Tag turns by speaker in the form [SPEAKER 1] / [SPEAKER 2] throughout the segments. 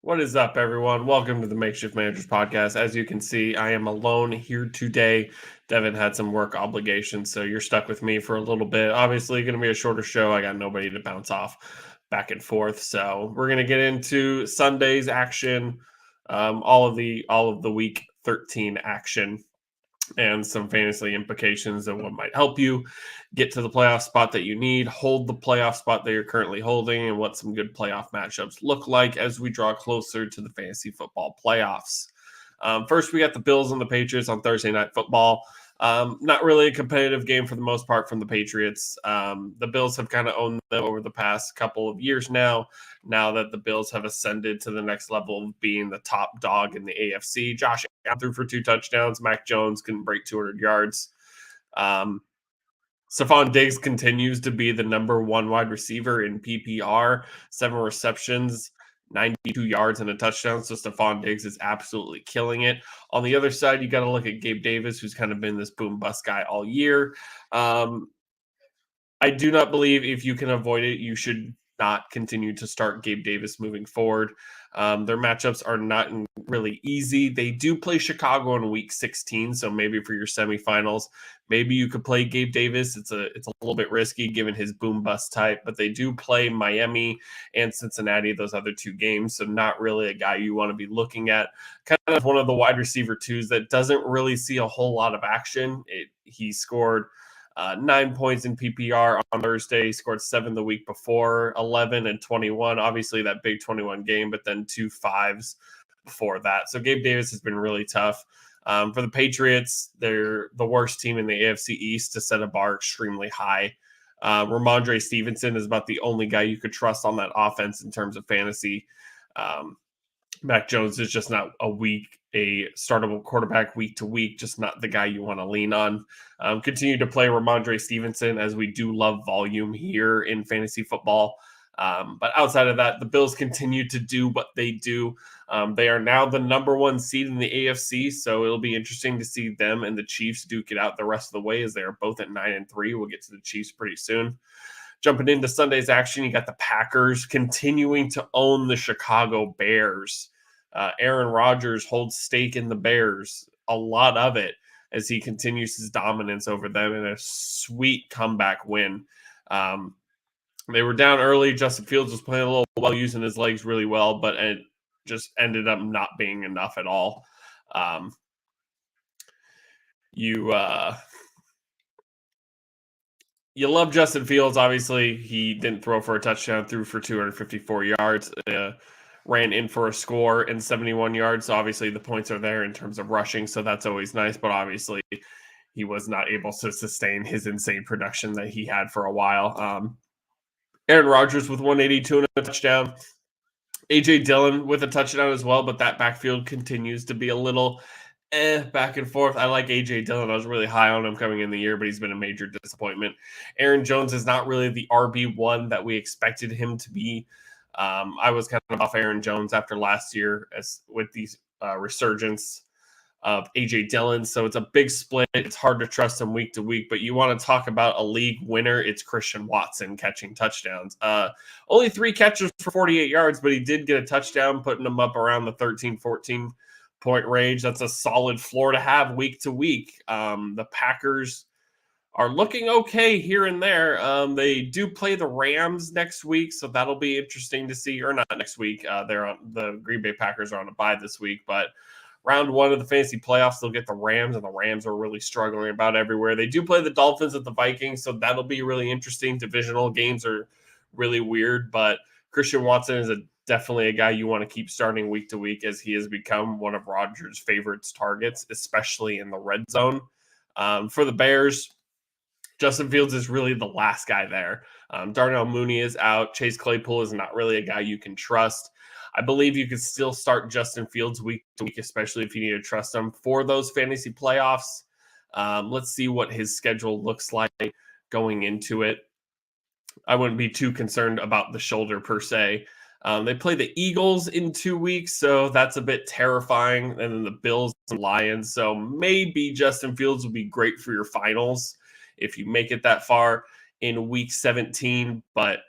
[SPEAKER 1] What is up, everyone? Welcome to the Makeshift Managers Podcast. As you can see, I am alone here today. Devin had some work obligations, so you're stuck with me for a little bit. Obviously, going to be a shorter show. I got nobody to bounce off back and forth, so we're going to get into Sunday's action, all of the Week 13 action, and some fantasy implications of what might help you get to the playoff spot that you need, hold the playoff spot that you're currently holding, and what some good playoff matchups look like as we draw closer to the fantasy football playoffs. First, we got the Bills and the Patriots on Thursday Night Football. Not really a competitive game for the most part from the Patriots. The Bills have kind of owned them over the past couple of years now that the Bills have ascended to the next level of being the top dog in the AFC. Josh Allen threw for 2 touchdowns. Mac Jones couldn't break 200 yards. Stephon Diggs continues to be the number one wide receiver in PPR, 7 receptions, 92 yards and a touchdown. So Stephon Diggs is absolutely killing it. On the other side, you got to look at Gabe Davis, who's kind of been this boom bust guy all year. I do not believe if you can avoid it, you should not continue to start Gabe Davis moving forward. Their matchups are not really easy. They do play Chicago in week 16, so maybe for your semifinals, maybe you could play Gabe Davis. It's a little bit risky given his boom bust type, but they do play Miami and Cincinnati, those other 2 games, so not really a guy you want to be looking at. Kind of one of the wide receiver 2s that doesn't really see a whole lot of action. He scored 9 points in PPR on Thursday. He scored 7 the week before, 11 and 21. Obviously, that big 21 game, but then 2 5s before that. So Gabe Davis has been really tough. For the Patriots, they're the worst team in the AFC East to set a bar extremely high. Ramondre Stevenson is about the only guy you could trust on that offense in terms of fantasy. Mac Jones is just not a startable quarterback week to week, just not the guy you want to lean on. Continue to play Ramondre Stevenson, as we do love volume here in fantasy football. But outside of that, the Bills continue to do what they do. They are now the number 1 seed in the AFC, so it'll be interesting to see them and the Chiefs duke it out the rest of the way, as they are both at 9-3. We'll get to the Chiefs pretty soon. Jumping into Sunday's action, you got the Packers continuing to own the Chicago Bears. Aaron Rodgers holds stake in the Bears, a lot of it, as he continues his dominance over them in a sweet comeback win. They were down early. Justin Fields was playing a little well, using his legs really well, but it just ended up not being enough at all. You love Justin Fields. Obviously, he didn't throw for a touchdown, threw for 254 yards, ran in for a score and 71 yards. So obviously the points are there in terms of rushing, so that's always nice. But obviously he was not able to sustain his insane production that he had for a while. Aaron Rodgers with 182 and a touchdown. A.J. Dillon with a touchdown as well, but that backfield continues to be a little back and forth. I like A.J. Dillon. I was really high on him coming in the year, but he's been a major disappointment. Aaron Jones is not really the RB1 that we expected him to be. I was kind of off Aaron Jones after last year with these resurgence of A.J. Dillon. So it's a big split. It's hard to trust him week to week, but you want to talk about a league winner, it's Christian Watson catching touchdowns. Only 3 catches for 48 yards, but he did get a touchdown, putting him up around the 13, 14 point range. That's a solid floor to have week to week. The Packers are looking okay here and there. They do play the Rams next week, so that'll be interesting to see. Or not next week. The Green Bay Packers are on a bye this week, but round 1 of the fantasy playoffs, they'll get the Rams, and the Rams are really struggling about everywhere. They do play the Dolphins at the Vikings, so that'll be really interesting. Divisional games are really weird, but Christian Watson is definitely a guy you want to keep starting week to week, as he has become one of Rodgers' favorite targets, especially in the red zone. For the Bears, Justin Fields is really the last guy there. Darnell Mooney is out. Chase Claypool is not really a guy you can trust. I believe you could still start Justin Fields week to week, especially if you need to trust him for those fantasy playoffs. Let's see what his schedule looks like going into it. I wouldn't be too concerned about the shoulder per se. They play the Eagles in 2 weeks, so that's a bit terrifying. And then the Bills and Lions. So maybe Justin Fields will be great for your finals if you make it that far in week 17. But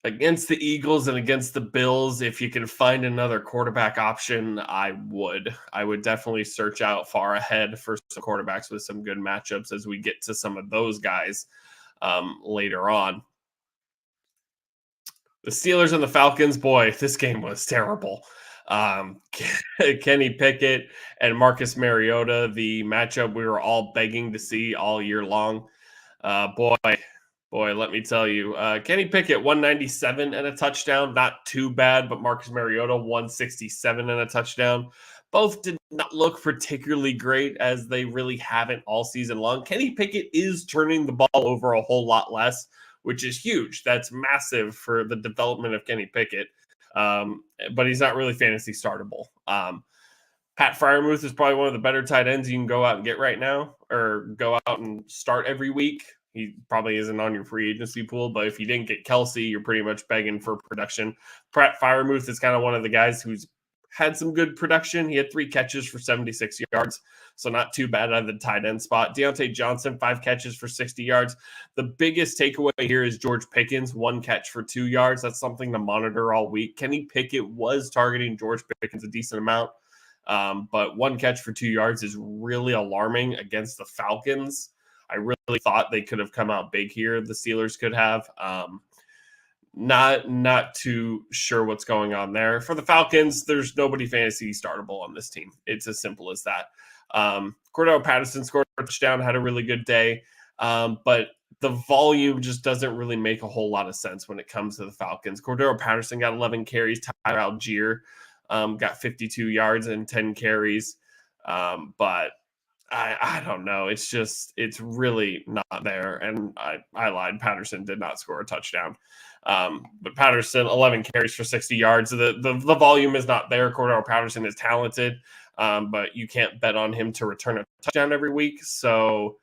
[SPEAKER 1] Against the Eagles and against the Bills, if you can find another quarterback option, I would. I would definitely search out far ahead for some quarterbacks with some good matchups as we get to some of those guys later on. The Steelers and the Falcons, boy, this game was terrible. Kenny Pickett and Marcus Mariota, the matchup we were all begging to see all year long. Boy, let me tell you, Kenny Pickett 197 and a touchdown, not too bad, but Marcus Mariota 167 and a touchdown. Both did not look particularly great, as they really haven't all season long. Kenny Pickett is turning the ball over a whole lot less, which is huge. That's massive for the development of Kenny Pickett. But he's not really fantasy startable. Pat Freiermuth is probably one of the better tight ends you can go out and get right now, or go out and start every week. He probably isn't on your free agency pool, but if you didn't get Kelsey, you're pretty much begging for production. Pat Freiermuth is kind of one of the guys who's had some good production. He had 3 catches for 76 yards, so not too bad out of the tight end spot. Deontay Johnson, 5 catches for 60 yards. The biggest takeaway here is George Pickens, 1 catch for 2 yards. That's something to monitor all week. Kenny Pickett was targeting George Pickens a decent amount, but 1 catch for 2 yards is really alarming against the Falcons. I really thought they could have come out big here. The Steelers could have. Not too sure what's going on there. For the Falcons, there's nobody fantasy startable on this team. It's as simple as that. Cordell Patterson scored a touchdown, had a really good day, but the volume just doesn't really make a whole lot of sense when it comes to the Falcons. Cordell Patterson got 11 carries. Tyler Algier got 52 yards and 10 carries, but I don't know. It's really not there. And I lied. Patterson did not score a touchdown. But Patterson, 11 carries for 60 yards. The volume is not there. Cordell Patterson is talented, but you can't bet on him to return a touchdown every week. So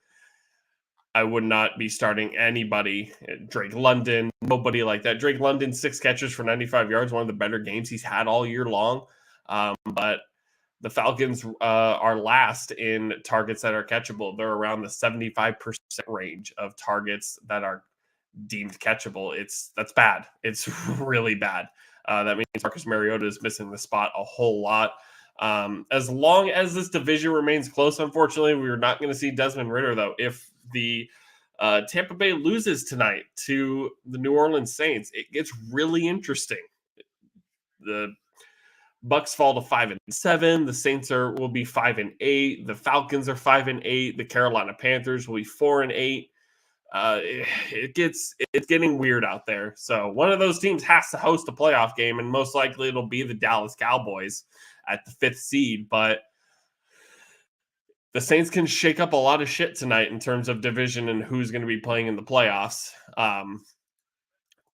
[SPEAKER 1] I would not be starting anybody. Drake London, nobody like that. Drake London, 6 catches for 95 yards, one of the better games he's had all year long. But the Falcons are last in targets that are catchable. They're around the 75% range of targets that are deemed catchable. That's bad. It's really bad. That means Marcus Mariota is missing the spot a whole lot. As long as this division remains close, unfortunately, we're not going to see Desmond Ridder, though. If the Tampa Bay loses tonight to the New Orleans Saints, it gets really interesting. The Bucks fall to 5-7. The Saints will be 5-8. The Falcons are 5-8. The Carolina Panthers will be 4-8. It's getting weird out there. So one of those teams has to host a playoff game, and most likely it'll be the Dallas Cowboys at the 5th seed. But the Saints can shake up a lot of shit tonight in terms of division and who's going to be playing in the playoffs.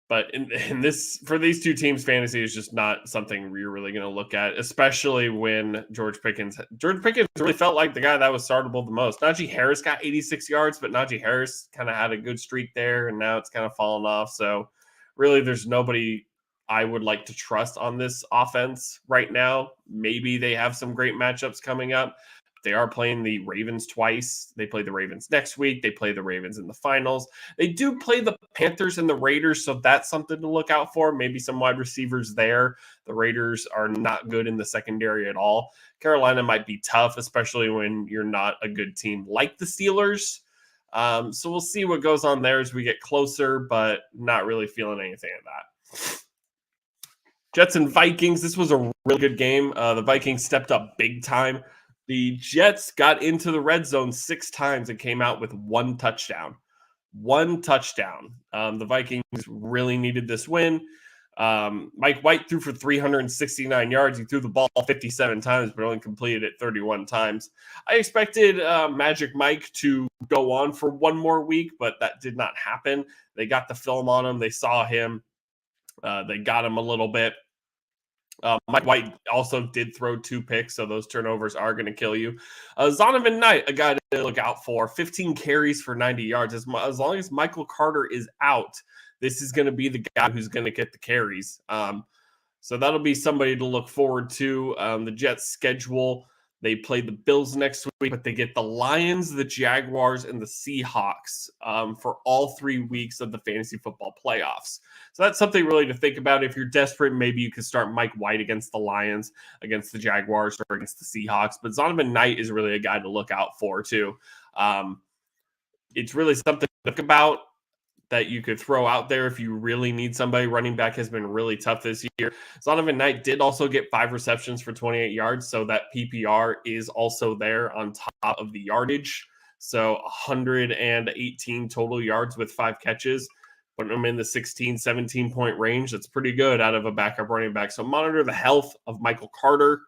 [SPEAKER 1] But in this, for these two teams, fantasy is just not something you're really going to look at, especially when George Pickens really felt like the guy that was startable the most. Najee Harris got 86 yards, but Najee Harris kind of had a good streak there, and now it's kind of fallen off. So really, there's nobody I would like to trust on this offense right now. Maybe they have some great matchups coming up. They are playing the Ravens twice. They play the Ravens next week. They play the Ravens in the finals. They do play the Panthers and the Raiders, so that's something to look out for. Maybe some wide receivers there. The Raiders are not good in the secondary at all. Carolina might be tough, especially when you're not a good team like the Steelers. So we'll see what goes on there as we get closer, but not really feeling anything of that. Jets and Vikings. This was a really good game. The Vikings stepped up big time. The Jets got into the red zone 6 times and came out with 1 touchdown. 1 touchdown. The Vikings really needed this win. Mike White threw for 369 yards. He threw the ball 57 times, but only completed it 31 times. I expected Magic Mike to go on for 1 more week, but that did not happen. They got the film on him. They saw him. They got him a little bit. Mike White also did throw 2 picks, so those turnovers are going to kill you. Zonovan Knight, a guy to look out for, 15 carries for 90 yards. As long as Michael Carter is out, this is going to be the guy who's going to get the carries. So that'll be somebody to look forward to. The Jets' schedule, They play the Bills next week, but they get the Lions, the Jaguars, and the Seahawks for all 3 weeks of the fantasy football playoffs. So that's something really to think about. If you're desperate, maybe you could start Mike White against the Lions, against the Jaguars, or against the Seahawks. But Zonovan Knight is really a guy to look out for, too. It's really something to think about that you could throw out there if you really need somebody. Running back has been really tough this year. Zonovan Knight did also get 5 receptions for 28 yards, so that PPR is also there on top of the yardage. So 118 total yards with 5 catches, putting him in the 16, 17-point range. That's pretty good out of a backup running back. So monitor the health of Michael Carter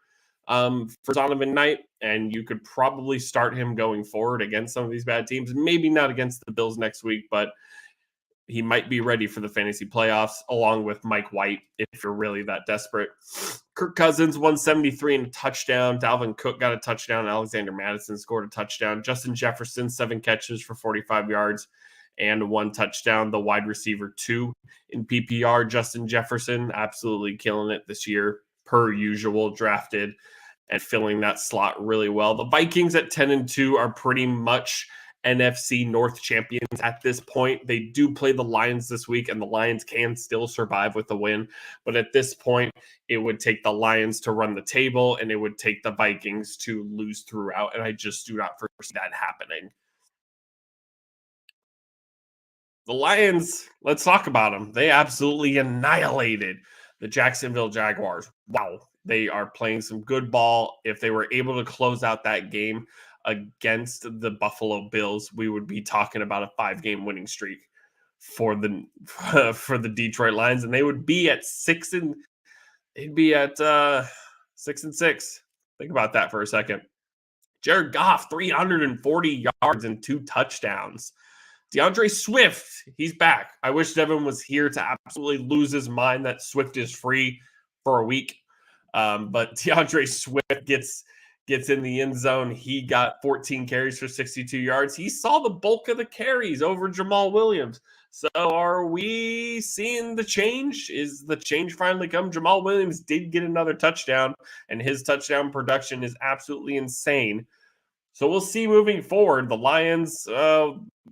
[SPEAKER 1] for Zonovan Knight, and you could probably start him going forward against some of these bad teams. Maybe not against the Bills next week, but he might be ready for the fantasy playoffs, along with Mike White, if you're really that desperate. Kirk Cousins, 173 and a touchdown. Dalvin Cook got a touchdown. Alexander Mattison scored a touchdown. Justin Jefferson, 7 catches for 45 yards and 1 touchdown. The wide receiver 2 in PPR, Justin Jefferson, absolutely killing it this year, per usual, drafted and filling that slot really well. The Vikings at 10-2 are pretty much NFC North champions at this point. They do play the Lions this week, and the Lions can still survive with the win. But at this point, it would take the Lions to run the table, and it would take the Vikings to lose throughout. And I just do not foresee that happening. The Lions, let's talk about them. They absolutely annihilated the Jacksonville Jaguars. Wow. They are playing some good ball. If they were able to close out that game against the Buffalo Bills, we would be talking about a 5-game winning streak for the for the Detroit Lions, and they would be at 6 and 6. Think about that for a second. Jared Goff, 340 yards and 2 touchdowns. DeAndre Swift, he's back. I wish Devin was here to absolutely lose his mind that Swift is free for a week. But DeAndre Swift gets in the end zone. He got 14 carries for 62 yards. He saw the bulk of the carries over Jamal Williams. So are we seeing the change? Is the change finally come? Jamal Williams did get another touchdown, and his touchdown production is absolutely insane. So we'll see moving forward. The Lions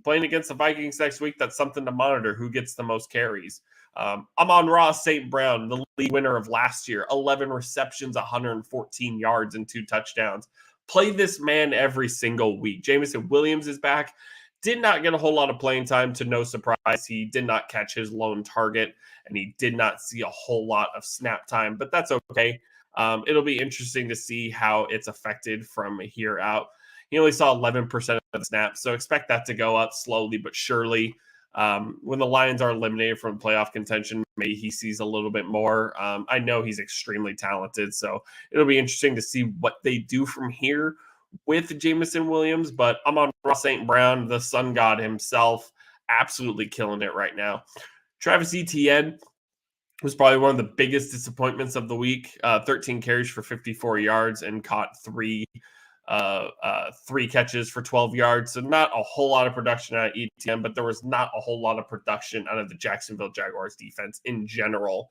[SPEAKER 1] playing against the Vikings next week, that's something to monitor. Who gets the most carries? Amon-Ra St. Brown, the league winner of last year, 11 receptions, 114 yards, and 2 touchdowns. Play this man every single week. Jameson Williams is back. Did not get a whole lot of playing time, to no surprise. He did not catch his lone target, and he did not see a whole lot of snap time, but that's okay. It'll be interesting to see how it's affected from here out. He only saw 11% of the snaps, so expect that to go up slowly but surely. When the Lions are eliminated from playoff contention, maybe he sees a little bit more. I know he's extremely talented, so it'll be interesting to see what they do from here with Jameson Williams. But Amon-Ra St. Brown, the sun god himself, absolutely killing it right now. Travis Etienne was probably one of the biggest disappointments of the week. 13 carries for 54 yards and caught 3 catches for 12 yards. So not a whole lot of production out of ETN, but there was not a whole lot of production out of the Jacksonville Jaguars defense in general.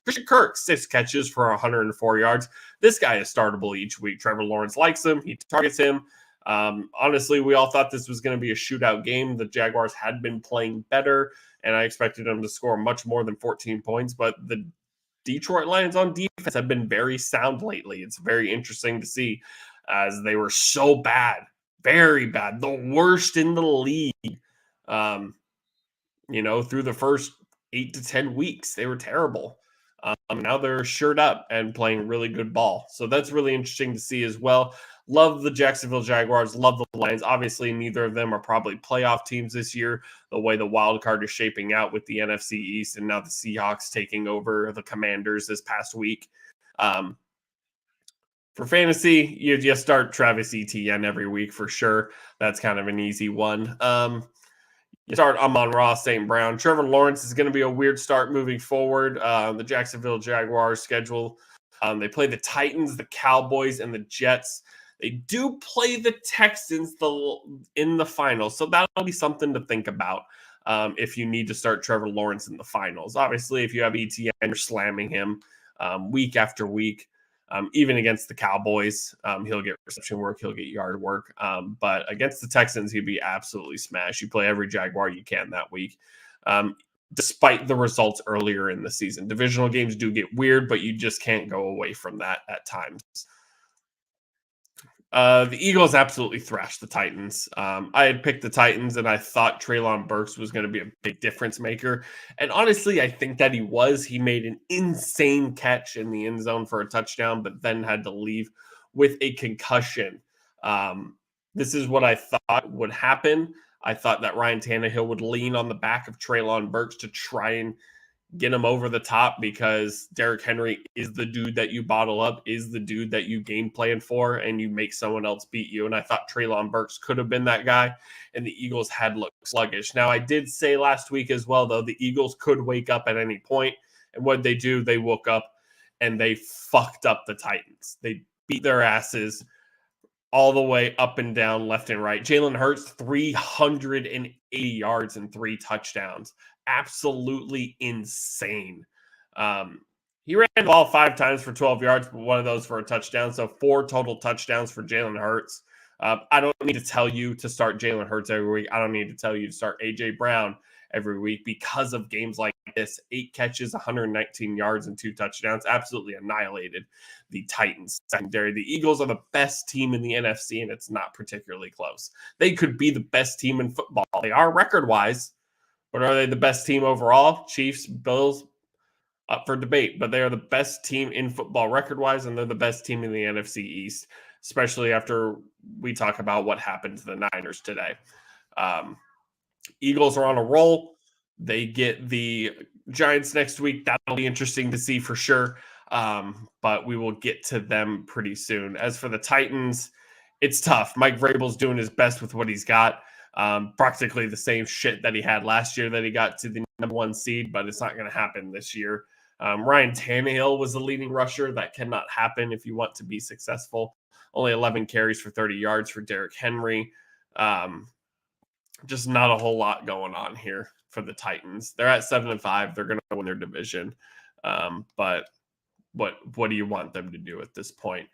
[SPEAKER 1] Christian Kirk, 6 catches for 104 yards. This guy is startable each week. Trevor Lawrence likes him. He targets him. Honestly, we all thought this was going to be a shootout game. The Jaguars had been playing better, and I expected them to score much more than 14 points, but the Detroit Lions on defense have been very sound lately. It's very interesting to see, as they were so bad, very bad, the worst in the league. Through the first 8 to 10 weeks, they were terrible. Now they're shirred up and playing really good ball. So that's really interesting to see as well. Love the Jacksonville Jaguars, love the Lions. Obviously, neither of them are probably playoff teams this year, the way the wild card is shaping out with the NFC East and now the Seahawks taking over the Commanders this past week. For fantasy, you just start Travis Etienne every week for sure. That's kind of an easy one. You start Amon-Ra St. Brown. Trevor Lawrence is going to be a weird start moving forward. The Jacksonville Jaguars schedule, they play the Titans, the Cowboys, and the Jets. They do play the Texans in the finals, so that'll be something to think about if you need to start Trevor Lawrence in the finals. Obviously, if you have ETN, you're slamming him week after week. Even against the Cowboys, he'll get reception work, he'll get yard work. But against the Texans, he'd be absolutely smashed. You play every Jaguar you can that week. Despite the results earlier in the season, divisional games do get weird, but you just can't go away from that at times. The Eagles absolutely thrashed the Titans. I had picked the Titans, and I thought Treylon Burks was going to be a big difference maker. And honestly, I think that he was. He made an insane catch in the end zone for a touchdown, but then had to leave with a concussion. This is what I thought would happen. I thought that Ryan Tannehill would lean on the back of Treylon Burks to try and get him over the top, because Derrick Henry is the dude that you bottle up, is the dude that you game plan for, and you make someone else beat you. And I thought Treylon Burks could have been that guy, and the Eagles had looked sluggish. Now, I did say last week as well, though, the Eagles could wake up at any point. And what they do, they woke up and they fucked up the Titans. They beat their asses all the way up and down, left and right. Jalen Hurts, 380 yards and 3 touchdowns. Absolutely insane. He ran the ball 5 times for 12 yards, but one of those for a touchdown. So 4 total touchdowns for Jalen Hurts. I don't need to tell you to start Jalen Hurts every week. I don't need to tell you to start A.J. Brown every week because of games like this. 8 catches, 119 yards, and 2 touchdowns. Absolutely annihilated the Titans secondary. The Eagles are the best team in the NFC, and it's not particularly close. They could be the best team in football. They are record-wise, but are they the best team overall? Chiefs, Bills, up for debate. But they are the best team in football record-wise, and they're the best team in the NFC East, especially after we talk about what happened to the Niners today. Eagles are on a roll. They get the Giants next week. That'll be interesting to see for sure. But we will get to them pretty soon. As for the Titans, it's tough. Mike Vrabel's doing his best with what he's got. Practically the same shit that he had last year that he got to the number 1 seed, but it's not going to happen this year. Ryan Tannehill was the leading rusher. That cannot happen if you want to be successful. Only 11 carries for 30 yards for Derrick Henry. Just not a whole lot going on here for the Titans. They're at 7-5. They're going to win their division. But what do you want them to do at this point?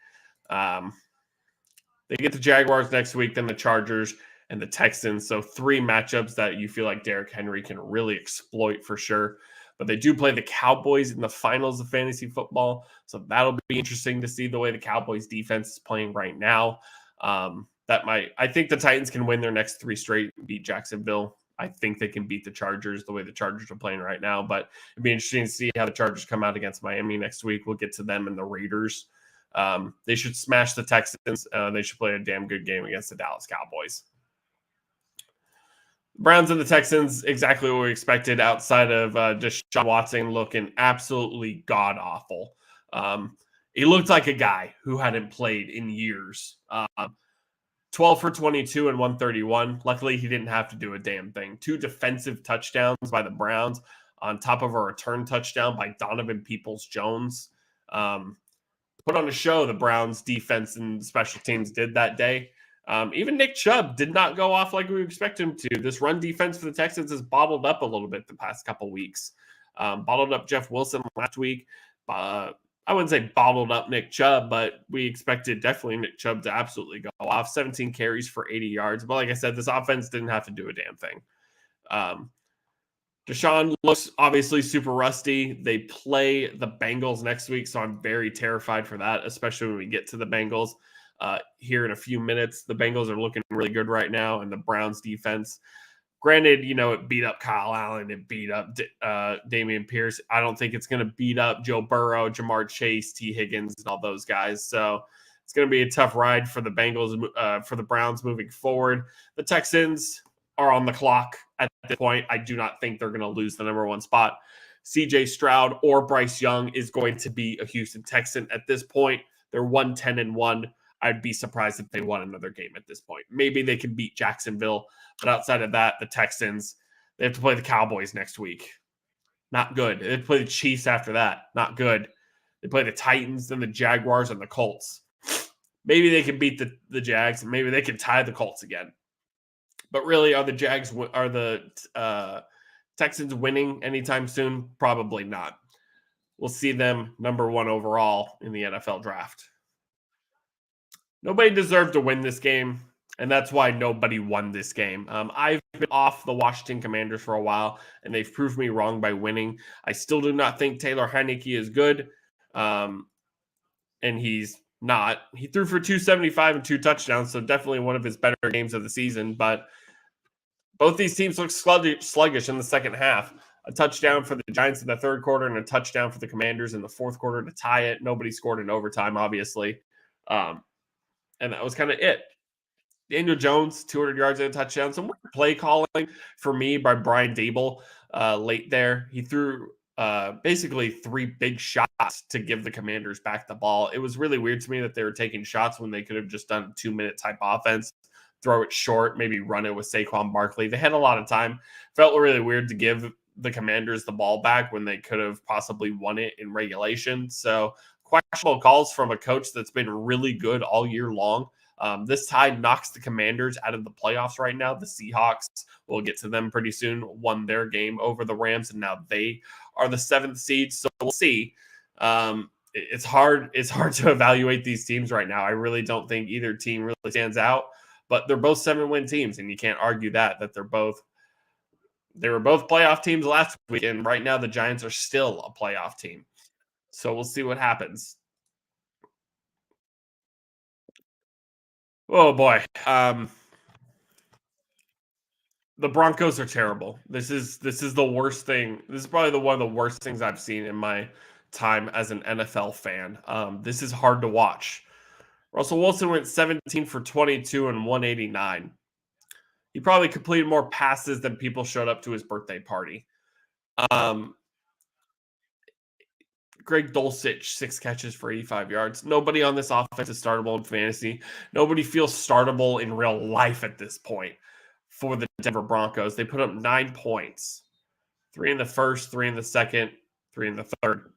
[SPEAKER 1] They get the Jaguars next week, then the Chargers and the Texans. So 3 matchups that you feel like Derrick Henry can really exploit for sure. But they do play the Cowboys in the finals of fantasy football. So that'll be interesting to see the way the Cowboys defense is playing right now. I think the Titans can win their next 3 straight and beat Jacksonville. I think they can beat the Chargers the way the Chargers are playing right now. But it'd be interesting to see how the Chargers come out against Miami next week. We'll get to them and the Raiders. They should smash the Texans. They should play a damn good game against the Dallas Cowboys. Browns and the Texans, exactly what we expected outside of Deshaun Watson looking absolutely god-awful. He looked like a guy who hadn't played in years. 12 for 22 and 131. Luckily, he didn't have to do a damn thing. 2 defensive touchdowns by the Browns on top of a return touchdown by Donovan Peoples-Jones. Put on a show the Browns defense and special teams did that day. Even Nick Chubb did not go off like we expected him to. This run defense for the Texans has bottled up a little bit the past couple weeks. Bottled up Jeff Wilson last week. I wouldn't say bottled up Nick Chubb, but we expected definitely Nick Chubb to absolutely go off. 17 carries for 80 yards. But like I said, this offense didn't have to do a damn thing. Deshaun looks obviously super rusty. They play the Bengals next week, so I'm very terrified for that, especially when we get to the Bengals here in a few minutes. The Bengals are looking really good right now, and the Browns defense, granted, it beat up Kyle Allen, it beat up Dameon Pierce. I don't think it's going to beat up Joe Burrow, Jamar Chase, T. Higgins, and all those guys. So it's going to be a tough ride for the Bengals, for the Browns moving forward. The Texans are on the clock at this point. I do not think they're going to lose the number 1 spot. CJ Stroud or Bryce Young is going to be a Houston Texan at this point. They're 1-10-1. I'd be surprised if they won another game at this point. Maybe they can beat Jacksonville, but outside of that, the Texans, they have to play the Cowboys next week. Not good. They have to play the Chiefs after that. Not good. They play the Titans, then the Jaguars, and the Colts. Maybe they can beat the Jags, and maybe they can tie the Colts again. But really, are the Texans winning anytime soon? Probably not. will see them number 1 overall in the NFL draft. Nobody deserved to win this game, and that's why nobody won this game. I've been off the Washington Commanders for a while, and they've proved me wrong by winning. I still do not think Taylor Heineke is good, and he's not. He threw for 275 and 2 touchdowns, so definitely one of his better games of the season, but both these teams look sluggish in the second half. A touchdown for the Giants in the third quarter and a touchdown for the Commanders in the fourth quarter to tie it. Nobody scored in overtime, obviously. And that was kind of it. Daniel Jones, 200 yards and a touchdown. Some play calling for me by Brian Dable late there. He threw basically 3 big shots to give the Commanders back the ball. It was really weird to me that they were taking shots when they could have just done a 2-minute type offense, throw it short, maybe run it with Saquon Barkley. They had a lot of time. Felt really weird to give the Commanders the ball back when they could have possibly won it in regulation. So questionable calls from a coach that's been really good all year long. This tie knocks the Commanders out of the playoffs right now. The Seahawks, we'll get to them pretty soon, won their game over the Rams, and now they are the 7th seed. So we'll see. It's hard to evaluate these teams right now. I really don't think either team really stands out, but they're both 7-win teams, and you can't argue that they were both playoff teams last week, and right now the Giants are still a playoff team. So we'll see what happens. Oh boy. The Broncos are terrible. This is the worst thing. This is probably one of the worst things I've seen in my time as an NFL fan. This is hard to watch. Russell Wilson went 17 for 22 and 189. He probably completed more passes than people showed up to his birthday party. Greg Dulcich, 6 catches for 85 yards. Nobody on this offense is startable in fantasy. Nobody feels startable in real life at this point for the Denver Broncos. They put up 9 points. 3 in the first, 3 in the second, 3 in the third.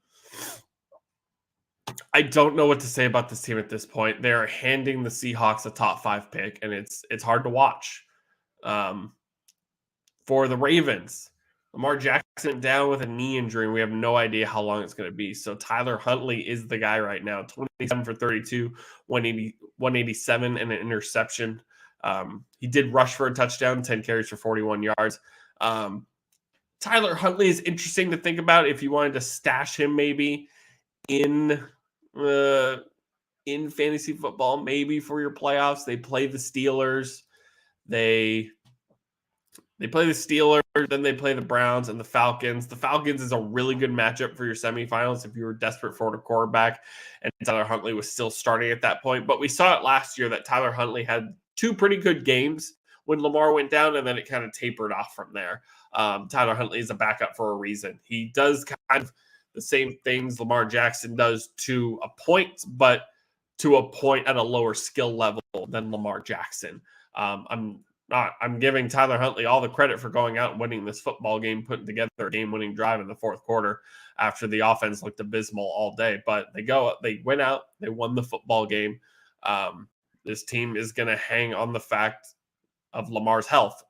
[SPEAKER 1] I don't know what to say about this team at this point. They're handing the Seahawks a top 5 pick, and it's hard to watch. For the Ravens, Lamar Jackson down with a knee injury, and we have no idea how long it's going to be. So Tyler Huntley is the guy right now. 27 for 32, 187, and an interception. He did rush for a touchdown, 10 carries for 41 yards. Tyler Huntley is interesting to think about if you wanted to stash him maybe in fantasy football, maybe for your playoffs. They play the Steelers. They play the Steelers, then they play the Browns and the Falcons. The Falcons is a really good matchup for your semifinals if you were desperate for a quarterback, and Tyler Huntley was still starting at that point. But we saw it last year that Tyler Huntley had 2 pretty good games when Lamar went down, and then it kind of tapered off from there. Tyler Huntley is a backup for a reason. He does kind of the same things Lamar Jackson does to a point, but to a point at a lower skill level than Lamar Jackson. I'm giving Tyler Huntley all the credit for going out and winning this football game, putting together a game-winning drive in the fourth quarter after the offense looked abysmal all day. But they went out, they won the football game. This team is going to hang on the fact of Lamar's health.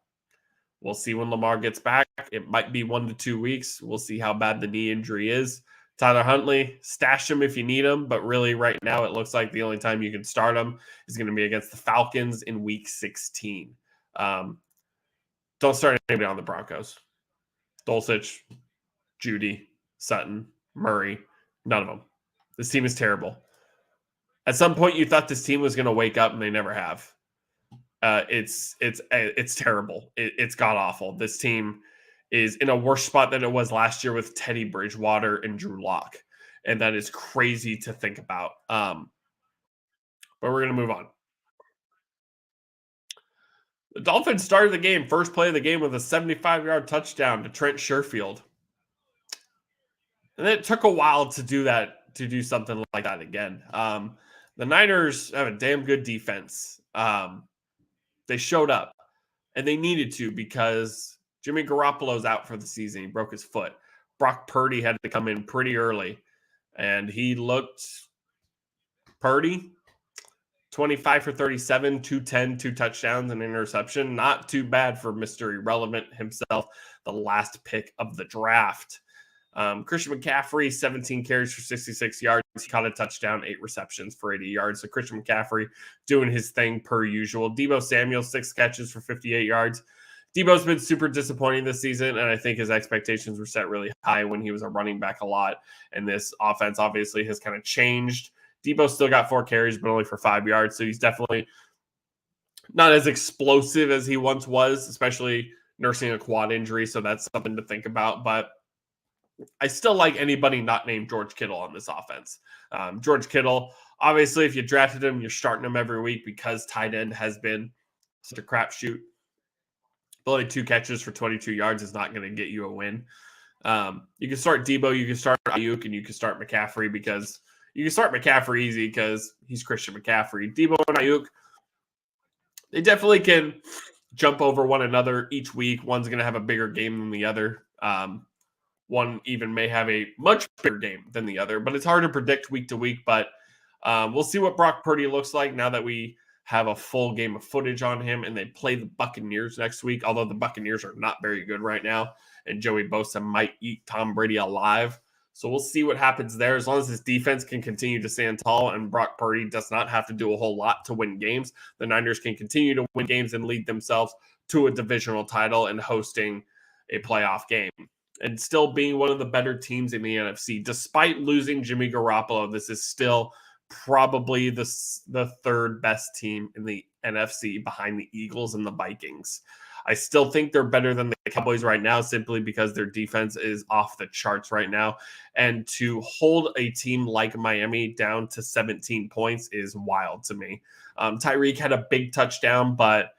[SPEAKER 1] We'll see when Lamar gets back. It might be 1 to 2 weeks. We'll see how bad the knee injury is. Tyler Huntley, stash him if you need him, but really right now it looks like the only time you can start him is going to be against the Falcons in Week 16. Don't start anybody on the Broncos. Dulcich, Judy, Sutton, Murray, none of them. This team is terrible. At some point, you thought this team was going to wake up, and they never have. It's terrible. It's god awful. This team is in a worse spot than it was last year with Teddy Bridgewater and Drew Lock, and that is crazy to think about. But we're going to move on. The Dolphins started the game, first play of the game, with a 75-yard touchdown to Trent Sherfield. And it took a while to do that, to do something like that again. The Niners have a damn good defense. They showed up, and they needed to because Jimmy Garoppolo's out for the season. He broke his foot. Brock Purdy had to come in pretty early, and he looked Purdy. 25 for 37, 210, 2 touchdowns, and interception. Not too bad for Mr. Irrelevant himself, the last pick of the draft. Christian McCaffrey, 17 carries for 66 yards. He caught a touchdown, 8 receptions for 80 yards. So Christian McCaffrey doing his thing per usual. Deebo Samuel, 6 catches for 58 yards. Deebo's been super disappointing this season, and I think his expectations were set really high when he was a running back a lot. And this offense obviously has kind of changed. Deebo still got 4 carries, but only for 5 yards. So he's definitely not as explosive as he once was, especially nursing a quad injury. So that's something to think about. But I still like anybody not named George Kittle on this offense. George Kittle, obviously, if you drafted him, you're starting him every week because tight end has been such a crapshoot. But only 2 catches for 22 yards is not going to get you a win. You can start Deebo, you can start Ayuk, and you can start McCaffrey because you can start McCaffrey easy because he's Christian McCaffrey. Deebo and Ayuk, they definitely can jump over one another each week. One's going to have a bigger game than the other. One even may have a much bigger game than the other, but it's hard to predict week to week. But we'll see what Brock Purdy looks like now that we have a full game of footage on him, and they play the Buccaneers next week, although the Buccaneers are not very good right now, and Joey Bosa might eat Tom Brady alive. So we'll see what happens there. As long as this defense can continue to stand tall and Brock Purdy does not have to do a whole lot to win games, the Niners can continue to win games and lead themselves to a divisional title and hosting a playoff game. And still being one of the better teams in the NFC. Despite losing Jimmy Garoppolo, this is still probably the third best team in the NFC behind the Eagles and the Vikings. I still think they're better than the Cowboys right now simply because their defense is off the charts right now. And to hold a team like Miami down to 17 points is wild to me. Tyreek had a big touchdown, but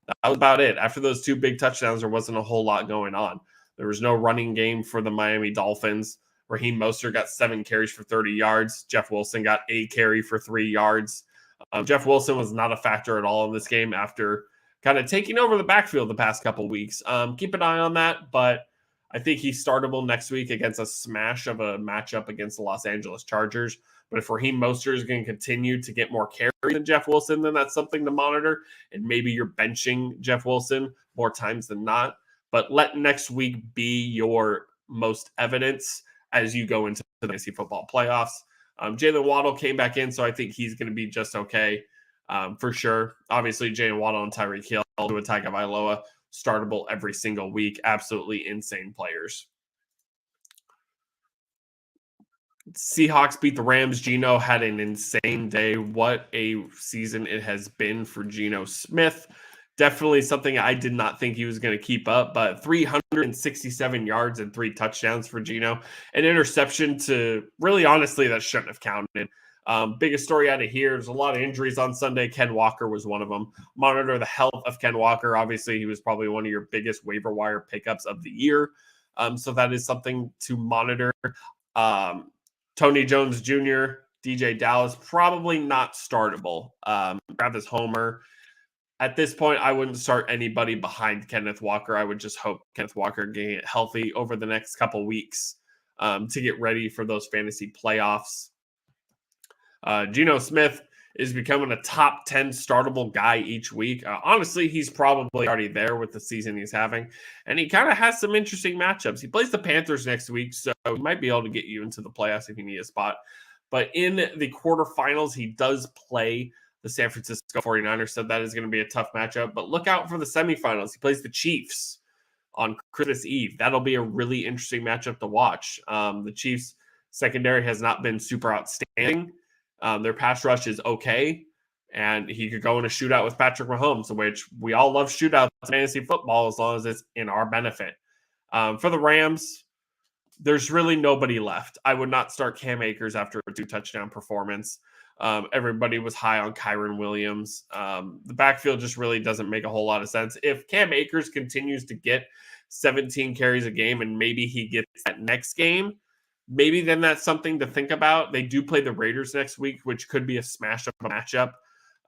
[SPEAKER 1] that was about it. After those 2 big touchdowns, there wasn't a whole lot going on. There was no running game for the Miami Dolphins. Raheem Mostert got 7 carries for 30 yards. Jeff Wilson got a carry for 3 yards. Jeff Wilson was not a factor at all in this game after kind of taking over the backfield the past couple weeks. Keep an eye on that, but I think he's startable next week against a smash of a matchup against the Los Angeles Chargers. But if Raheem Mostert is going to continue to get more carries than Jeff Wilson, then that's something to monitor. And maybe you're benching Jeff Wilson more times than not. But let next week be your most evidence as you go into the fantasy football playoffs. Jalen Waddle came back in, so I think he's going to be just okay for sure. Obviously, Jalen Waddle and Tyreek Hill to attack Tagovailoa, startable every single week. Absolutely insane players. Seahawks beat the Rams. Geno had an insane day. What a season it has been for Geno Smith. Definitely something I did not think he was going to keep up, but 367 yards and 3 touchdowns for Geno. An interception to really, honestly, that shouldn't have counted. Biggest story out of here, there's a lot of injuries on Sunday. Ken Walker was one of them. Monitor the health of Ken Walker. Obviously, he was probably one of your biggest waiver wire pickups of the year. So that is something to monitor. Tony Jones Jr., DJ Dallas, probably not startable. Travis Homer. At this point, I wouldn't start anybody behind Kenneth Walker. I would just hope Kenneth Walker can get healthy over the next couple weeks to get ready for those fantasy playoffs. Geno Smith is becoming a top 10 startable guy each week. Honestly, he's probably already there with the season he's having. And he kind of has some interesting matchups. He plays the Panthers next week, so he might be able to get you into the playoffs if you need a spot. But in the quarterfinals, he does play the San Francisco 49ers, so that is going to be a tough matchup. But look out for the semifinals. He plays the Chiefs on Christmas Eve. That'll be a really interesting matchup to watch. The Chiefs secondary has not been super outstanding. Their pass rush is okay, and he could go in a shootout with Patrick Mahomes, which we all love shootouts in fantasy football as long as it's in our benefit. For the Rams, there's really nobody left. I would not start Cam Akers after a 2-touchdown performance. Everybody was high on Kyren Williams. The backfield just really doesn't make a whole lot of sense. If Cam Akers continues to get 17 carries a game and maybe he gets that next game, maybe then that's something to think about. They do play the Raiders next week, which could be a smash up matchup.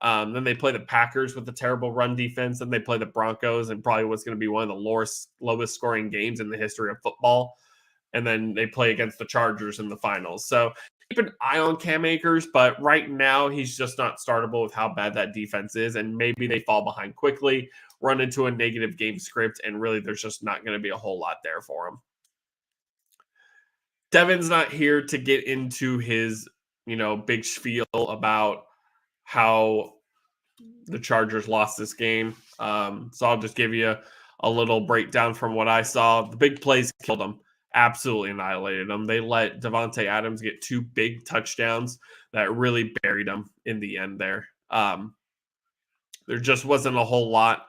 [SPEAKER 1] Then they play the Packers with a terrible run defense. Then they play the Broncos and probably what's going to be one of the lowest scoring games in the history of football. And then they play against the Chargers in the finals. So keep an eye on Cam Akers, but right now he's just not startable with how bad that defense is. And maybe they fall behind quickly, run into a negative game script, and really there's just not going to be a whole lot there for him. Devin's not here to get into his, big spiel about how the Chargers lost this game. So I'll just give you a little breakdown from what I saw. The big plays killed them, absolutely annihilated them. They let Devontae Adams get 2 big touchdowns that really buried them in the end there. There just wasn't a whole lot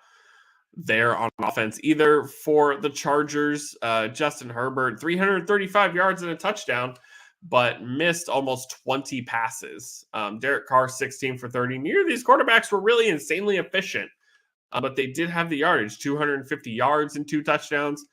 [SPEAKER 1] there on offense either for the Chargers. Justin Herbert, 335 yards and a touchdown, but missed almost 20 passes. Derek Carr, 16 for 30. Neither of these quarterbacks were really insanely efficient, but they did have the yardage, 250 yards and 2 touchdowns.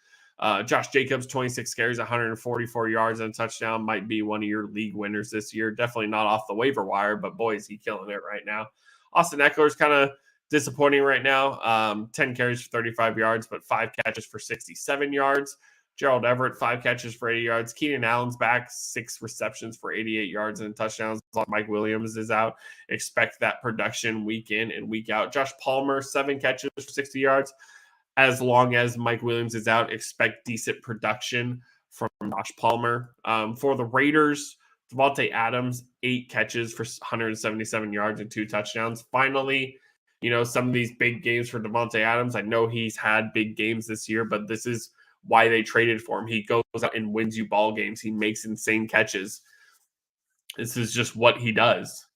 [SPEAKER 1] Josh Jacobs, 26 carries, 144 yards and a touchdown. Might be one of your league winners this year. Definitely not off the waiver wire, but boy, is he killing it right now. Austin Eckler's kind of disappointing right now. 10 carries for 35 yards, but 5 catches for 67 yards. Gerald Everett, 5 catches for 80 yards. Keenan Allen's back, 6 receptions for 88 yards and touchdowns. Mike Williams is out. Expect that production week in and week out. Josh Palmer, 7 catches for 60 yards. As long as Mike Williams is out, expect decent production from Josh Palmer. For the Raiders, Devontae Adams, 8 catches for 177 yards and 2 touchdowns. Finally, some of these big games for Devontae Adams. I know he's had big games this year, but this is why they traded for him. He goes out and wins you ball games. He makes insane catches. This is just what he does.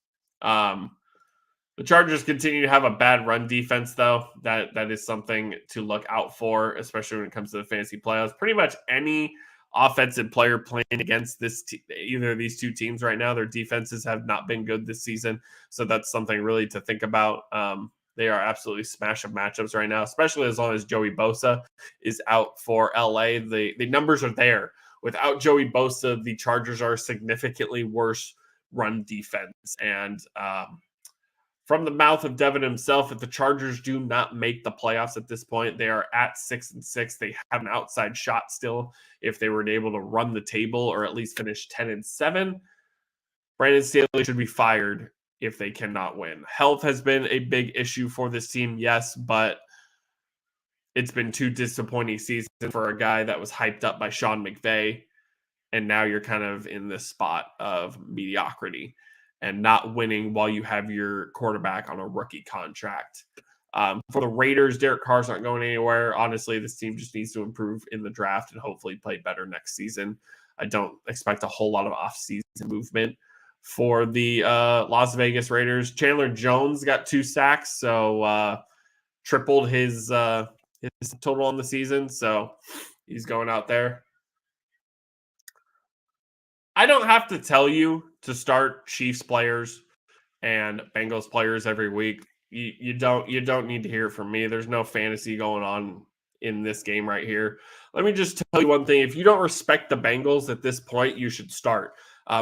[SPEAKER 1] The Chargers continue to have a bad run defense, though. That is something to look out for, especially when it comes to the fantasy playoffs. Pretty much any offensive player playing against either of these two teams right now, their defenses have not been good this season. So that's something really to think about. They are absolutely smash of matchups right now, especially as long as Joey Bosa is out for LA. The numbers are there. Without Joey Bosa, the Chargers are significantly worse run defense. And from the mouth of Devin himself, if the Chargers do not make the playoffs at this point, they are at 6-6. They have an outside shot still if they were able to run the table or at least finish 10-7. Brandon Staley should be fired if they cannot win. Health has been a big issue for this team, yes, but it's been 2 disappointing seasons for a guy that was hyped up by Sean McVay, and now you're kind of in this spot of mediocrity and not winning while you have your quarterback on a rookie contract. For the Raiders, Derek Carr's not going anywhere. Honestly, this team just needs to improve in the draft and hopefully play better next season. I don't expect a whole lot of offseason movement. For the Las Vegas Raiders, Chandler Jones got 2 sacks, so tripled his total on the season. So he's going out there. I don't have to tell you to start Chiefs players and Bengals players every week. You don't need to hear it from me. There's no fantasy going on in this game right here. Let me just tell you one thing. If you don't respect the Bengals at this point, you should start.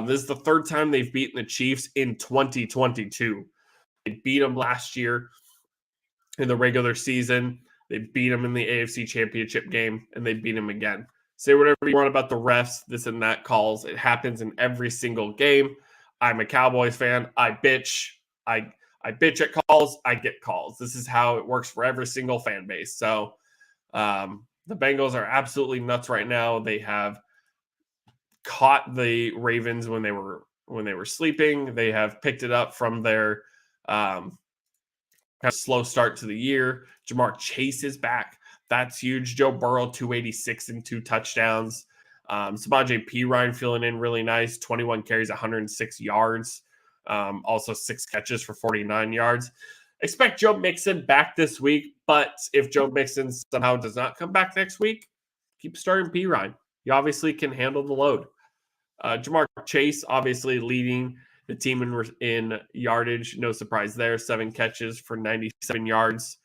[SPEAKER 1] This is the 3rd time they've beaten the Chiefs in 2022. They beat them last year in the regular season. They beat them in the AFC Championship game, and they beat them again. Say whatever you want about the refs, this and that calls. It happens in every single game. I'm a Cowboys fan. I bitch. I bitch at calls. I get calls. This is how it works for every single fan base. So the Bengals are absolutely nuts right now. They have caught the Ravens when they were sleeping. They have picked it up from their kind of slow start to the year. Jamar Chase is back. That's huge. Joe Burrow, 286 and 2 touchdowns. Samaje Perine filling in really nice. 21 carries, 106 yards. Also 6 catches for 49 yards. Expect Joe Mixon back this week, but if Joe Mixon somehow does not come back next week, keep starting Perine. He obviously can handle the load. Jamar Chase obviously leading the team in yardage. No surprise there. 7 catches for 97 yards.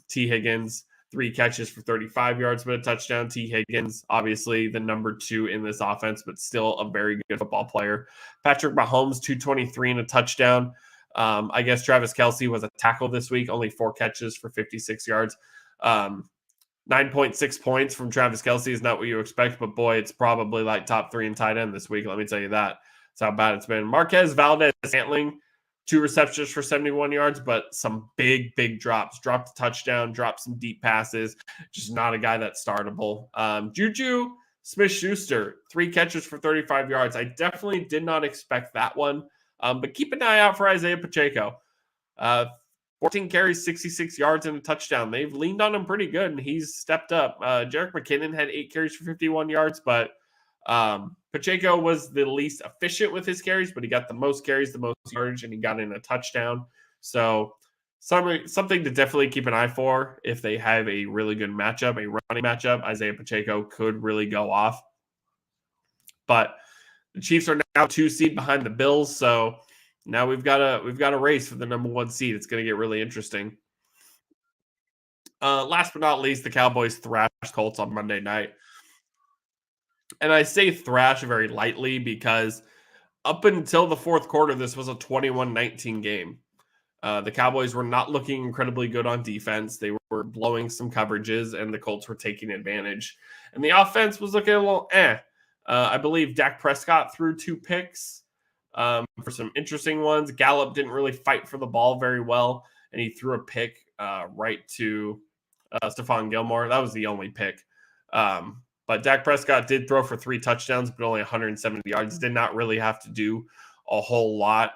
[SPEAKER 1] T. Higgins, 3 catches for 35 yards, but a touchdown. T. Higgins, obviously the number 2 in this offense, but still a very good football player. Patrick Mahomes, 223 and a touchdown. I guess Travis Kelce was a tackle this week, only 4 catches for 56 yards. 9.6 points from Travis Kelce is not what you expect, but boy, it's probably like top 3 in tight end this week. Let me tell you that. That's how bad it's been. Marquez Valdez-Scantling, 2 receptions for 71 yards, but some big drops. Dropped a touchdown, dropped some deep passes. Just not a guy that's startable. Juju Smith-Schuster, 3 catches for 35 yards. I definitely did not expect that one. But keep an eye out for Isaiah Pacheco. 14 carries, 66 yards, and a touchdown. They've leaned on him pretty good, and he's stepped up. Jerick McKinnon had 8 carries for 51 yards, but Pacheco was the least efficient with his carries, but he got the most carries, the most yardage, and he got in a touchdown. So something to definitely keep an eye for if they have a really good matchup, a running matchup. Isaiah Pacheco could really go off. But the Chiefs are now 2 seed behind the Bills, so now we've got a race for the number 1 seed. It's going to get really interesting. Last but not least, the Cowboys thrashed Colts on Monday night. And I say thrash very lightly because up until the fourth quarter, this was a 21-19 game. The Cowboys were not looking incredibly good on defense. They were blowing some coverages, and the Colts were taking advantage. And the offense was looking a little I believe Dak Prescott threw 2 picks for some interesting ones. Gallup didn't really fight for the ball very well, and he threw a pick right to Stephon Gilmore. That was the only pick. But Dak Prescott did throw for 3 touchdowns, but only 170 yards. Did not really have to do a whole lot.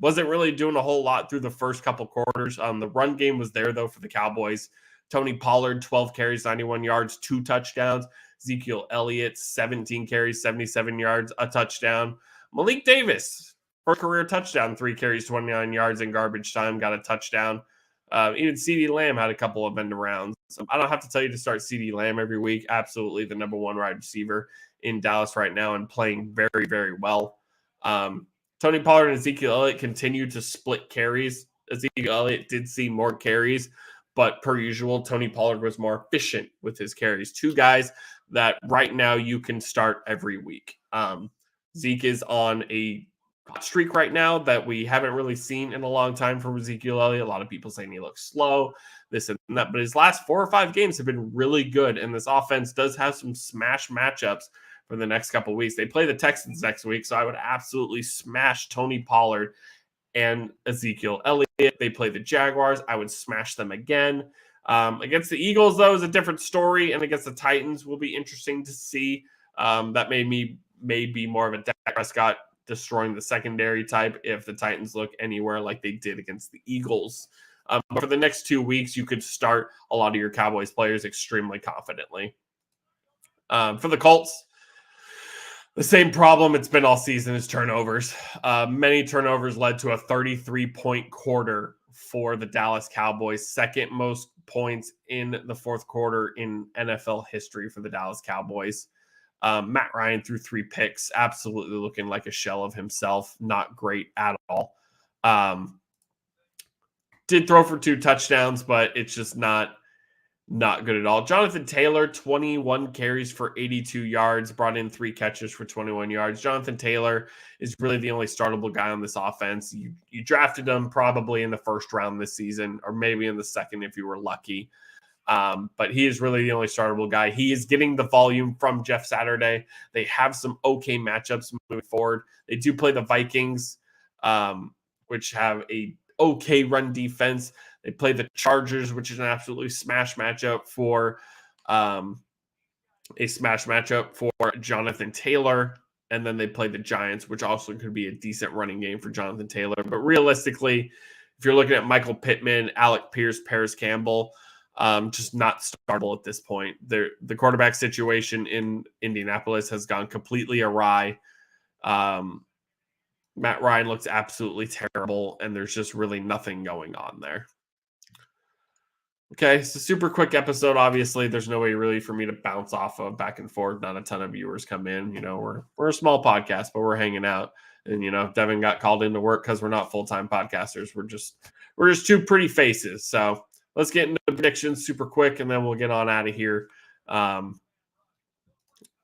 [SPEAKER 1] Wasn't really doing a whole lot through the first couple quarters. The run game was there, though, for the Cowboys. Tony Pollard, 12 carries, 91 yards, 2 touchdowns. Ezekiel Elliott, 17 carries, 77 yards, a touchdown. Malik Davis, first career touchdown, 3 carries, 29 yards in garbage time, got a touchdown. Even CeeDee Lamb had a couple of end arounds. So I don't have to tell you to start CeeDee Lamb every week. Absolutely the number 1 wide receiver in Dallas right now and playing very, very well. Tony Pollard and Ezekiel Elliott continue to split carries. Ezekiel Elliott did see more carries, but per usual, Tony Pollard was more efficient with his carries. 2 guys that right now you can start every week. Zeke is on a hot streak right now that we haven't really seen in a long time from Ezekiel Elliott. A lot of people saying he looks slow, this and that, but his last 4 or 5 games have been really good, and this offense does have some smash matchups for the next couple of weeks. They play the Texans next week, so I would absolutely smash Tony Pollard and Ezekiel Elliott. They play the Jaguars. I would smash them again. Against the Eagles, though, is a different story, and against the Titans will be interesting to see. That may be more of a Dak Prescott destroying the secondary type if the Titans look anywhere like they did against the Eagles. But for the next 2 weeks, you could start a lot of your Cowboys players extremely confidently. For the Colts, the same problem it's been all season is turnovers. Many turnovers led to a 33-point quarter for the Dallas Cowboys, second most points in the fourth quarter in NFL history for the Dallas Cowboys. Matt Ryan threw 3 picks, absolutely looking like a shell of himself. Not great at all. Did throw for 2 touchdowns, but it's just not good at all. Jonathan Taylor, 21 carries for 82 yards, brought in 3 catches for 21 yards. Jonathan Taylor is really the only startable guy on this offense. You drafted him probably in the first round this season, or maybe in the second if you were lucky. But he is really the only startable guy. He is getting the volume from Jeff Saturday. They have some okay matchups moving forward. They do play the Vikings, which have a okay run defense. They play the Chargers, which is an absolutely smash matchup for Jonathan Taylor. And then they play the Giants, which also could be a decent running game for Jonathan Taylor. But realistically, if you're looking at Michael Pittman, Alec Pierce, Paris Campbell, just not startable at this point. The quarterback situation in Indianapolis has gone completely awry. Matt Ryan looks absolutely terrible, and there's just really nothing going on there. Okay, it's a super quick episode. Obviously, there's no way really for me to bounce off of back and forth. Not a ton of viewers come in. You know, we're a small podcast, but we're hanging out. And you know, Devin got called into work because we're not full-time podcasters. We're just 2 pretty faces. So let's get into predictions super quick, and then we'll get on out of here.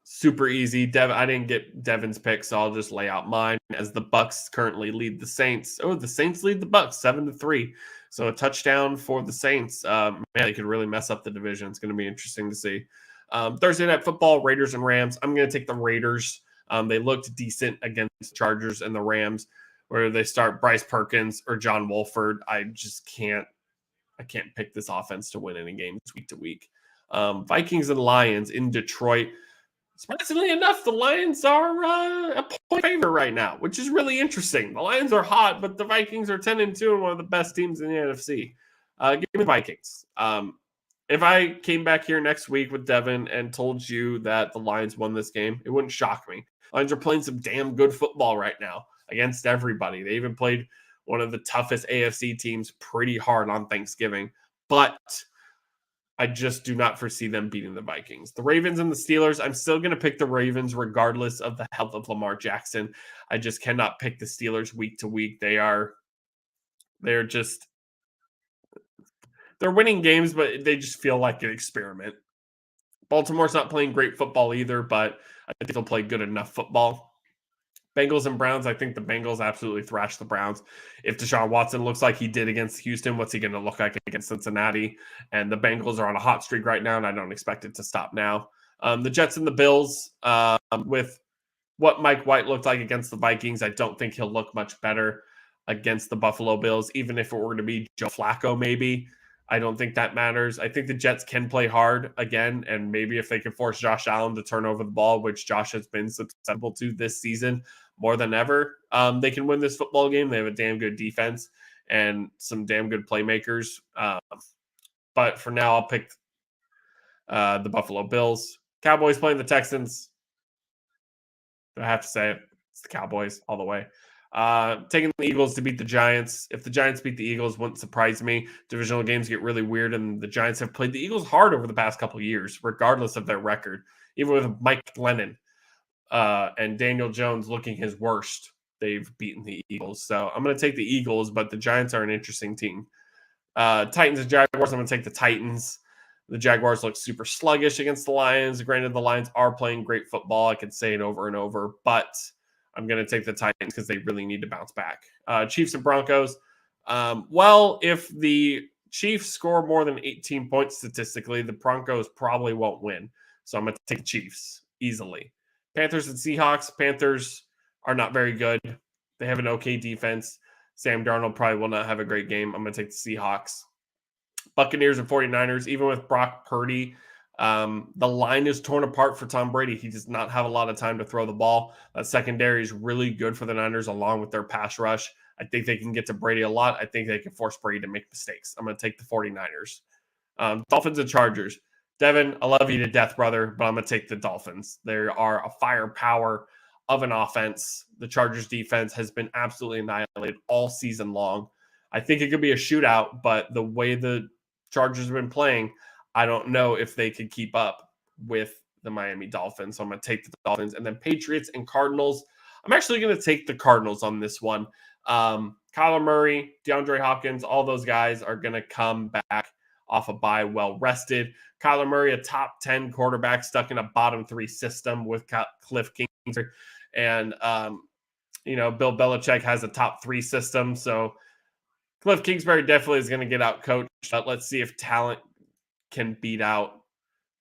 [SPEAKER 1] Super easy. I didn't get Devin's pick, so I'll just lay out mine as the Bucks currently lead the Saints. Oh, the Saints lead the Bucks 7-3. So a touchdown for the Saints. Man, they could really mess up the division. It's going to be interesting to see. Thursday Night Football, Raiders and Rams. I'm going to take the Raiders. They looked decent against the Chargers and the Rams, where they start Bryce Perkins or John Wolford. I just can't pick this offense to win any games week to week. Vikings and Lions in Detroit. Surprisingly enough, the Lions are a point favorite right now, which is really interesting. The Lions are hot, but the Vikings are 10-2 and one of the best teams in the NFC. Give me the Vikings. If I came back here next week with Devin and told you that the Lions won this game, it wouldn't shock me. Lions are playing some damn good football right now against everybody. They even played one of the toughest AFC teams pretty hard on Thanksgiving. But I just do not foresee them beating the Vikings. The Ravens and the Steelers, I'm still going to pick the Ravens regardless of the health of Lamar Jackson. I just cannot pick the Steelers week to week. They're winning games, but they just feel like an experiment. Baltimore's not playing great football either, but I think they'll play good enough football. Bengals and Browns, I think the Bengals absolutely thrash the Browns. If Deshaun Watson looks like he did against Houston, what's he going to look like against Cincinnati? And the Bengals are on a hot streak right now, and I don't expect it to stop now. The Jets and the Bills, with what Mike White looked like against the Vikings, I don't think he'll look much better against the Buffalo Bills, even if it were to be Joe Flacco, maybe. I don't think that matters. I think the Jets can play hard again, and maybe if they can force Josh Allen to turn over the ball, which Josh has been susceptible to this season more than ever, they can win this football game. They have a damn good defense and some damn good playmakers. But for now, I'll pick the Buffalo Bills. Cowboys playing the Texans. I have to say it. It's the Cowboys all the way. Taking the Eagles to beat the Giants. If the Giants beat the Eagles, wouldn't surprise me. Divisional games get really weird, and the Giants have played the Eagles hard over the past couple of years, regardless of their record. Even with Mike Glennon and Daniel Jones looking his worst, they've beaten the Eagles. So I'm going to take the Eagles, but the Giants are an interesting team. Titans and Jaguars, I'm going to take the Titans. The Jaguars look super sluggish against the Lions. Granted, the Lions are playing great football. I could say it over and over, but I'm going to take the Titans because they really need to bounce back. Chiefs and Broncos. If the Chiefs score more than 18 points statistically, the Broncos probably won't win. So I'm going to take the Chiefs easily. Panthers and Seahawks. Panthers are not very good. They have an okay defense. Sam Darnold probably will not have a great game. I'm going to take the Seahawks. Buccaneers and 49ers, even with Brock Purdy, the line is torn apart for Tom Brady. He does not have a lot of time to throw the ball. That secondary is really good for the Niners along with their pass rush. I think they can get to Brady a lot. I think they can force Brady to make mistakes. I'm going to take the 49ers. Dolphins and Chargers. Devin, I love you to death, brother, but I'm going to take the Dolphins. They are a firepower of an offense. The Chargers defense has been absolutely annihilated all season long. I think it could be a shootout, but the way the Chargers have been playing, I don't know if they could keep up with the Miami Dolphins. So I'm going to take the Dolphins. And then Patriots and Cardinals. I'm actually going to take the Cardinals on this one. Kyler Murray, DeAndre Hopkins, all those guys are going to come back off a bye well rested. Kyler Murray, a top 10 quarterback stuck in a bottom 3 system with Cliff Kingsbury. And, Bill Belichick has a top 3 system. So Cliff Kingsbury definitely is going to get out coached. But let's see if talent can beat out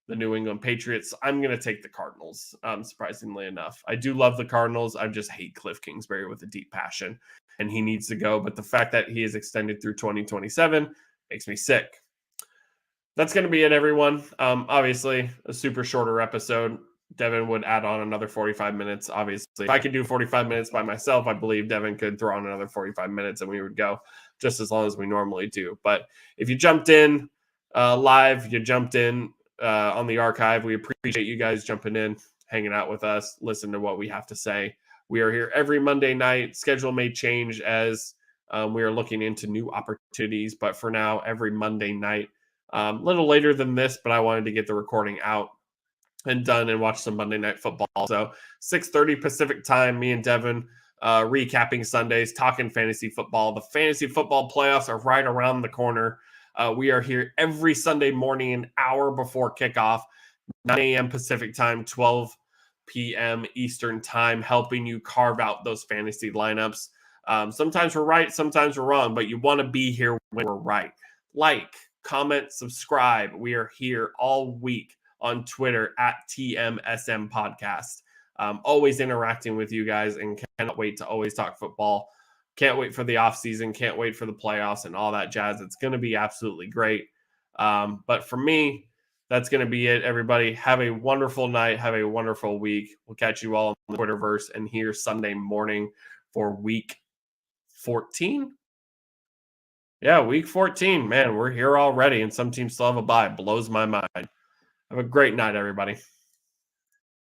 [SPEAKER 1] the New England Patriots. I'm going to take the Cardinals, surprisingly enough. I do love the Cardinals. I just hate Cliff Kingsbury with a deep passion, and he needs to go. But the fact that he is extended through 2027 makes me sick. That's going to be it, everyone. Obviously, a super shorter episode. Devin would add on another 45 minutes, obviously. If I could do 45 minutes by myself, I believe Devin could throw on another 45 minutes and we would go just as long as we normally do. But if you jumped in live, you jumped in on the archive, we appreciate you guys jumping in, hanging out with us, listen to what we have to say. We are here every Monday night. Schedule may change as we are looking into new opportunities. But for now, every Monday night, a little later than this, but I wanted to get the recording out and done and watch some Monday Night Football. So 6:30 Pacific time, me and Devin recapping Sundays, talking fantasy football. The fantasy football playoffs are right around the corner. We are here every Sunday morning, an hour before kickoff, 9 a.m. Pacific time, 12 p.m. Eastern time, helping you carve out those fantasy lineups. Sometimes we're right, sometimes we're wrong, but you want to be here when we're right. Like, comment, subscribe. We are here all week on Twitter at TMSM Podcast. Always interacting with you guys and cannot wait to always talk football. Can't wait for the offseason. Can't wait for the playoffs and all that jazz. It's going to be absolutely great. But for me, that's going to be it, everybody. Have a wonderful night. Have a wonderful week. We'll catch you all on the Twitterverse and here Sunday morning for week 14. Yeah, week 14. Man, we're here already, and some teams still have a bye. Blows my mind. Have a great night, everybody.